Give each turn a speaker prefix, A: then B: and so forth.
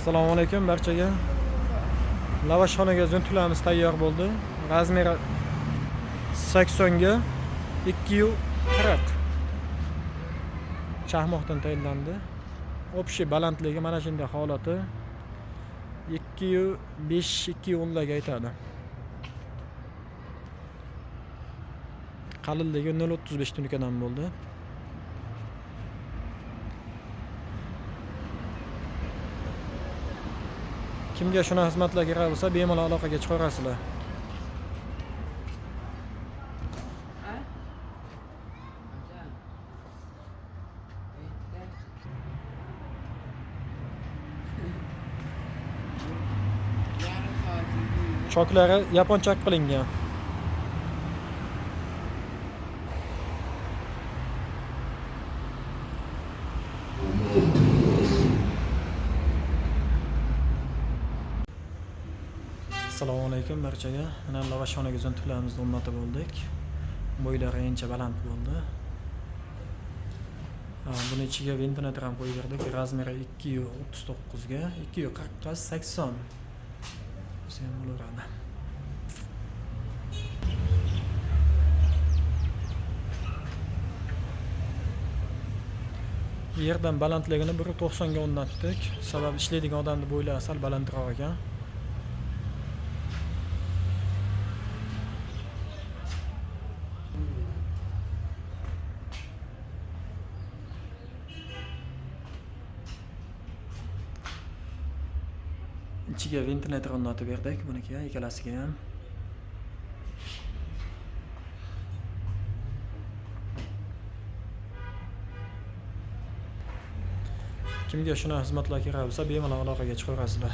A: Assalomu alaykum barchaga. Lavashxonaga zo'ntilamiz tayyor bo'ldi. Razmeri 80 ga 240. Chaqmoqdan tayinlandi. Общий balandligi mana shunday holati 2.5-2.10 larga aytadi. Qalinligi 0.35 tunukadan bo'ldi. Kimga shuna xizmatlar kerak bo'lsa, bemalol aloqaga chiqarasizlar. Choklari yaponcha qilingan. Assalomu alaykum barchaga. Mana lavashxonaga zo'ntilamizni o'rnatib bo'ldik. Bo'ylari ancha baland bo'ldi. Buni ichiga ventilator ham qo'yib berdik. Razmeri 2.39 ga 2.40 ga 80. Sen bo'laveradi. Yerdan balandligini 1.90 ga o'rnatdik. Sababi ishlaydigan odamning bo'ylari sal balandroq ekan. İçiga ventilator o'rnatib berdik buniki ikkalasiga ham. Kimga shuna xizmatlar kerak bo'lsa, bemalol aloqaga chiqarasizlar.